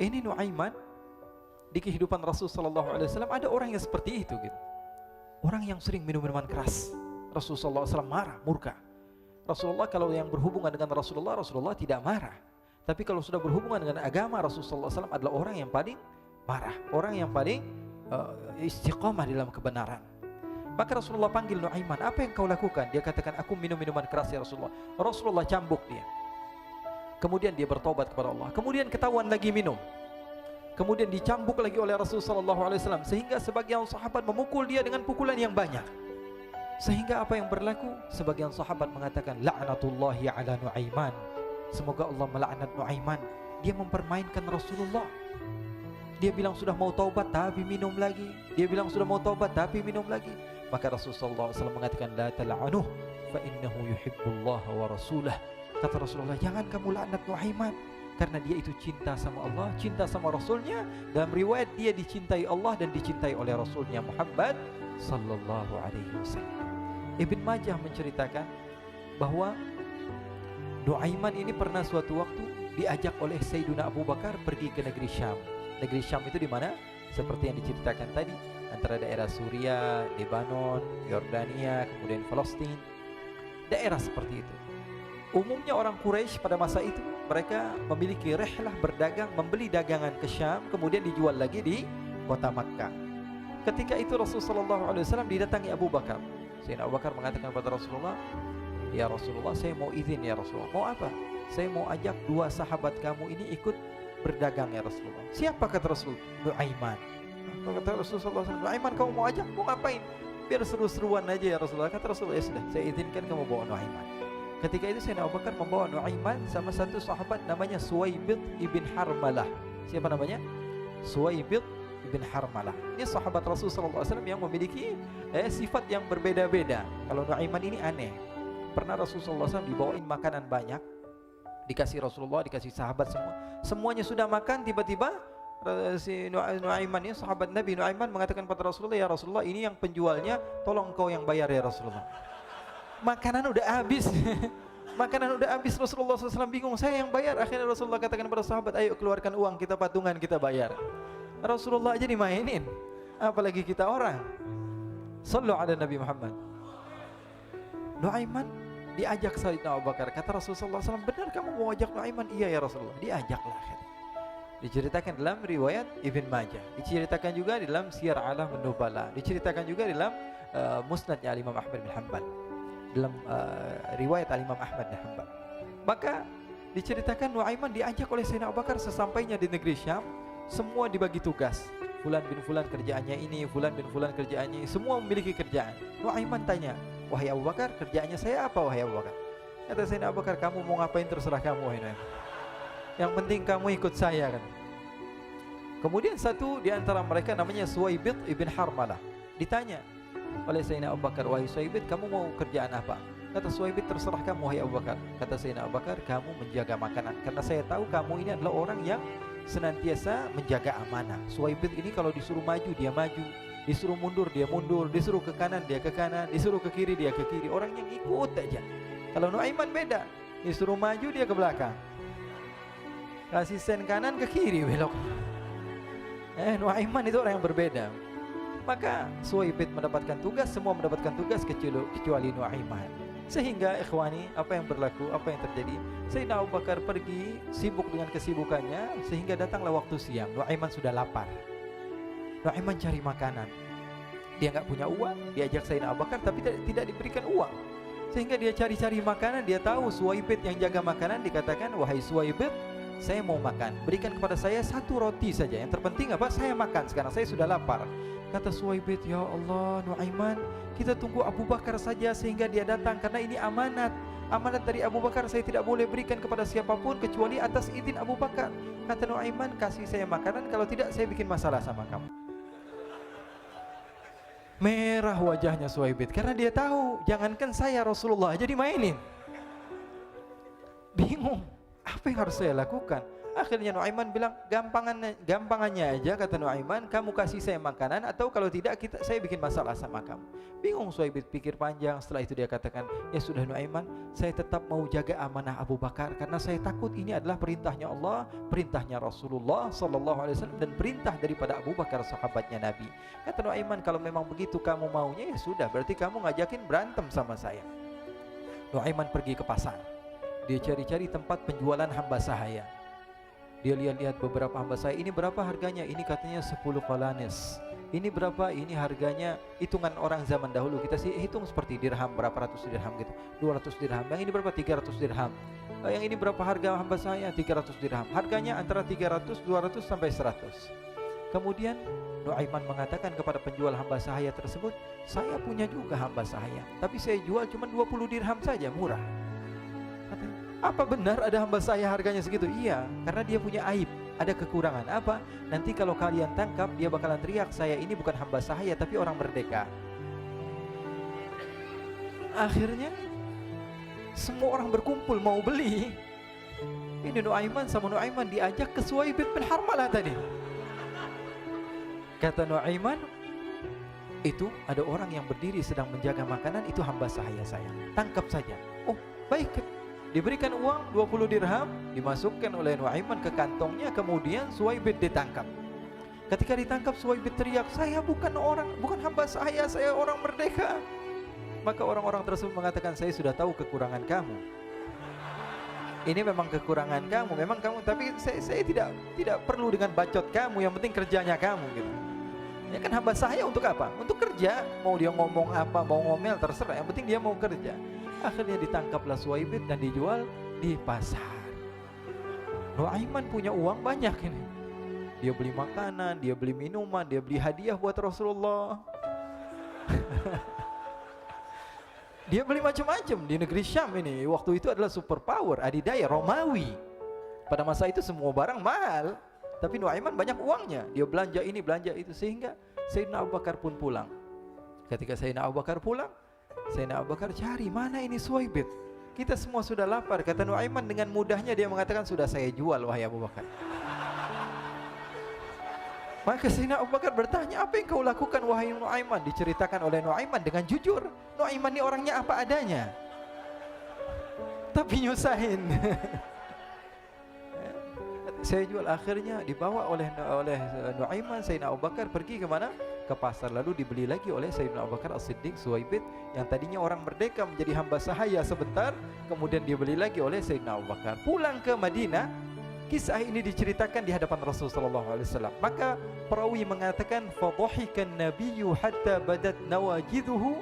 Ini Nuaiman, di kehidupan Rasul sallallahu alaihi wasallam ada orang yang seperti itu gitu. Orang yang sering minum minuman keras. Rasul sallallahu alaihi wasallam marah, murka. Rasulullah kalau yang berhubungan dengan Rasulullah tidak marah. Tapi kalau sudah berhubungan dengan agama, Rasul sallallahu alaihi wasallam adalah orang yang paling marah, orang yang paling istiqamah dalam kebenaran. Maka Rasulullah panggil Nuaiman, apa yang kau lakukan? Dia katakan, aku minum minuman keras ya Rasulullah. Rasulullah cambuk dia. Kemudian dia bertobat kepada Allah. Kemudian ketahuan lagi minum. Kemudian dicambuk lagi oleh Rasulullah SAW, sehingga sebagian sahabat memukul dia dengan pukulan yang banyak. Sehingga apa yang berlaku? Sebagian sahabat mengatakan, la'natullahi ala Nuaiman. Semoga Allah melaknat Nuaiman. Dia mempermainkan Rasulullah. Dia bilang sudah mau taubat tapi minum lagi. Dia bilang sudah mau taubat tapi minum lagi. Maka Rasulullah SAW mengatakan, la tal'anuh fa innahu yuhibbullah wa rasulah. Kata Rasulullah, jangan kamu laknat Nuaiman, karena dia itu cinta sama Allah, cinta sama Rasulnya. Dalam riwayat dia dicintai Allah dan dicintai oleh Rasulnya Muhammad sallallahu alaihi wasallam. Ibn Majah menceritakan bahwa Nuaiman ini pernah suatu waktu diajak oleh Sayyidina Abu Bakar pergi ke negeri Syam. Negeri Syam itu di mana? Seperti yang diceritakan tadi, antara daerah Suriah, Lebanon, Yordania, kemudian Palestina. Daerah seperti itu. Umumnya orang Quraisy pada masa itu mereka memiliki rihlah berdagang, membeli dagangan ke Syam, kemudian dijual lagi di kota Makkah. Ketika itu Rasulullah SAW didatangi Abu Bakar. Sayyidina Abu Bakar mengatakan kepada Rasulullah, ya Rasulullah, saya mau izin ya Rasulullah. Mau apa? Saya mau ajak dua sahabat kamu ini ikut berdagang ya Rasulullah. Siapa kata Rasul? Nuaiman. Kata Rasulullah SAW, Nuaiman kamu mau ajak? Mau ngapain? Biar seru-seruan aja ya Rasulullah. Kata Rasulullah, ya sudah, saya izinkan kamu bawa Nuaiman. Ketika itu Sayyidina Abu Bakar membawa Nuaiman sama satu sahabat namanya Suwaibid ibn Harmalah. Siapa namanya? Suwaibid ibn Harmalah. Ini sahabat Rasulullah SAW yang memiliki sifat yang berbeda-beda. Kalau Nuaiman ini aneh. Pernah Rasulullah SAW dibawain makanan banyak, dikasih Rasulullah, dikasih sahabat semua. Semuanya sudah makan, tiba-tiba si Nuaiman ini, sahabat Nabi Nuaiman mengatakan kepada Rasulullah, ya Rasulullah, ini yang penjualnya, tolong kau yang bayar ya Rasulullah. Makanan udah habis. Makanan udah habis. Rasulullah SAW bingung, saya yang bayar. Akhirnya Rasulullah katakan kepada sahabat, ayo keluarkan uang, kita patungan, kita bayar. Rasulullah aja dimainin, apalagi kita orang. Sallu ala Nabi Muhammad. Nuaiman diajak Sayyidina Abu Bakar. Kata Rasulullah SAW, benar kamu mau ajak Nuaiman? Iya ya Rasulullah. Diajaklah akhirnya. Diceritakan dalam riwayat Ibn Majah, diceritakan juga dalam Siyar A'lam An-Nubala, diceritakan juga dalam Musnadnya Imam Ahmad bin Hanbal, dalam riwayat Imam Ahmad bin Hanbal. Maka diceritakan Nuaiman diajak oleh Sayyidina Abu Bakar. Sesampainya di negeri Syam, semua dibagi tugas. Fulan bin Fulan kerjaannya ini, Fulan bin Fulan kerjaannya ini, semua memiliki kerjaan. Nuaiman tanya, wahai Abu Bakar, kerjaannya saya apa wahai Abu Bakar? Kata Sayyidina Abu Bakar, kamu mau ngapain terserah kamu wahai Nuaiman. Yang penting kamu ikut saya kan. Kemudian satu di antara mereka namanya Suwaibid ibn Harmalah ditanya oleh Sayyidina Abu Bakar, wahai Suwaibid, kamu mau kerjaan apa? Kata Suwaibid, terserah kamu wahai Abu Bakar. Kata Sayyidina Abu Bakar, kamu menjaga makanan, karena saya tahu kamu ini adalah orang yang senantiasa menjaga amanah. Suwaibid ini kalau disuruh maju dia maju, disuruh mundur dia mundur, disuruh ke kanan dia ke kanan, disuruh ke kiri dia ke kiri. Orang yang ikut aja. Kalau Nuaiman beda, disuruh maju dia ke belakang, kasih sen kanan ke kiri belok. Nuaiman itu orang yang berbeda. Maka Suwaibid mendapatkan tugas, semua mendapatkan tugas kecuali Nuaiman. Sehingga ikhwani, apa yang berlaku, apa yang terjadi? Sayyidina Abu Bakar pergi sibuk dengan kesibukannya, sehingga datanglah waktu siang. Nuaiman sudah lapar. Nuaiman cari makanan. Dia nggak punya uang, diajak Sayyidina Abu Bakar tapi tidak diberikan uang. Sehingga dia cari-cari makanan. Dia tahu Suwaibid yang jaga makanan, dikatakan, wahai Suwaibid, saya mau makan, berikan kepada saya satu roti saja. Yang terpenting apa? Saya makan sekarang, saya sudah lapar. Kata Suwaibid, ya Allah Nuaiman, kita tunggu Abu Bakar saja sehingga dia datang, karena ini amanat. Amanat dari Abu Bakar, saya tidak boleh berikan kepada siapapun kecuali atas izin Abu Bakar. Kata Nuaiman, kasih saya makanan, kalau tidak saya bikin masalah sama kamu. Merah wajahnya Suwaibid, karena dia tahu, jangankan saya, Rasulullah jadi mainin. Bingung, apa yang harus saya lakukan? Akhirnya Nuaiman bilang, gampangannya aja, kata Nuaiman, kamu kasih saya makanan, atau kalau tidak saya bikin masalah sama kamu. Bingung Suhaib pikir panjang. Setelah itu dia katakan, ya sudah Nuaiman, saya tetap mau jaga amanah Abu Bakar, karena saya takut ini adalah perintahnya Allah, perintahnya Rasulullah SAW, dan perintah daripada Abu Bakar sahabatnya Nabi. Kata Nuaiman, kalau memang begitu kamu maunya, ya sudah, berarti kamu ngajakin berantem sama saya. Nuaiman pergi ke pasar. Dia cari-cari tempat penjualan hamba sahaya. Dia lihat-lihat beberapa hamba sahaya. Ini berapa harganya? Ini katanya 10 qalanis. Ini berapa? Ini harganya hitungan orang zaman dahulu. Kita sih hitung seperti dirham, berapa ratus dirham gitu. 200 dirham. Yang ini berapa? 300 dirham. Yang ini berapa harga hamba sahaya? 300 dirham. Harganya antara 300, 200 sampai 100. Kemudian Nuaiman mengatakan kepada penjual hamba sahaya tersebut, saya punya juga hamba sahaya, tapi saya jual cuma 20 dirham saja, murah. Katanya, apa benar ada hamba saya harganya segitu? Iya, karena dia punya aib, ada kekurangan. Apa? Nanti kalau kalian tangkap, dia bakalan teriak, saya ini bukan hamba sahaya tapi orang merdeka. Akhirnya semua orang berkumpul mau beli. Ini Nuaiman sama Nuaiman diajak ke Suhaib bin Harmalah tadi. Kata Nuaiman, itu ada orang yang berdiri sedang menjaga makanan, itu hamba sahaya saya, tangkap saja. Oh baik. Diberikan uang 20 dirham, dimasukkan oleh Nuaiman ke kantongnya, kemudian Suhaib ditangkap. Ketika ditangkap, Suhaib teriak, saya bukan hamba saya orang merdeka. Maka orang-orang tersebut mengatakan, saya sudah tahu kekurangan kamu. Ini memang kekurangan kamu, memang kamu, tapi saya tidak perlu dengan bacot kamu, yang penting kerjanya kamu gitu. Ya kan hamba sahaya untuk apa? Untuk kerja, mau dia ngomong apa, mau ngomel terserah, yang penting dia mau kerja. Akhirnya ditangkaplah Suhaib dan dijual di pasar. Nuaiman punya uang banyak ini. Dia beli makanan, dia beli minuman, dia beli hadiah buat Rasulullah. Dia beli macam-macam di negeri Syam ini. Waktu itu adalah superpower, adidaya Romawi. Pada masa itu semua barang mahal, tapi Nuaiman banyak uangnya. Dia belanja ini, belanja itu, sehingga Sayyidina Abu Bakar pun pulang. Ketika Sayyidina Abu Bakar pulang, Sayyidina Abu Bakar cari, mana ini Suhaib? Kita semua sudah lapar. Kata Nuaiman dengan mudahnya dia mengatakan, sudah saya jual wahai Abu Bakar. Maka Sayyidina Abu Bakar bertanya, apa yang kau lakukan wahai Nuaiman? Diceritakan oleh Nuaiman dengan jujur. Nuaiman ini orangnya apa adanya, tapi nyusahin. Saya jual. Akhirnya dibawa oleh Nuaiman, Sayyidina Abu Bakar pergi ke mana? Ke pasar. Lalu dibeli lagi oleh Sayyidina Abu Bakar As-Siddiq Suhaib, yang tadinya orang merdeka menjadi hamba sahaya sebentar, kemudian dibeli lagi oleh Sayyidina Abu Bakar. Pulang ke Madinah, kisah ini diceritakan di hadapan Rasulullah SAW. Maka perawi mengatakan, fadhahikan nabiyyu hatta badat nawajiduhu.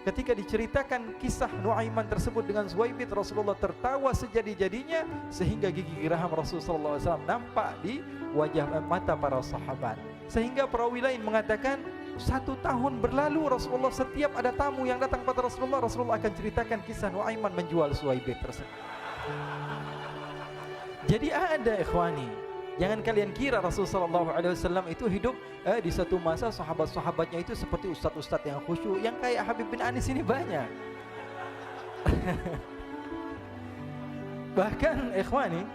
Ketika diceritakan kisah Nuaiman tersebut dengan Suhaib, Rasulullah tertawa sejadi-jadinya sehingga gigi geraham Rasulullah SAW nampak di wajah mata para sahabat. Sehingga perawi lain mengatakan, 1 tahun berlalu Rasulullah, setiap ada tamu yang datang pada Rasulullah akan ceritakan kisah Nuaiman menjual Suhaib tersebut. Jadi ada ikhwani, jangan kalian kira Rasulullah SAW itu hidup di satu masa sahabat-sahabatnya itu seperti ustadz-ustadz yang khusyuk, yang kayak Habib bin Anis ini banyak. Bahkan ikhwani,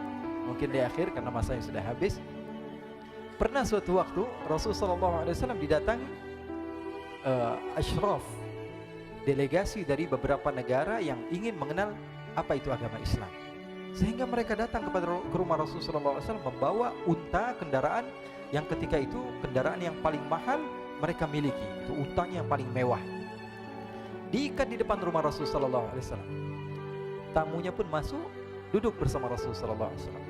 mungkin di akhir karena masanya sudah habis, pernah suatu waktu Rasulullah SAW didatangi asyraf, delegasi dari beberapa negara yang ingin mengenal apa itu agama Islam. Sehingga mereka datang ke rumah Rasulullah SAW membawa unta, kendaraan yang ketika itu kendaraan yang paling mahal mereka miliki. Itu untanya yang paling mewah. Diikat di depan rumah Rasulullah SAW. Tamunya pun masuk, duduk bersama Rasulullah SAW.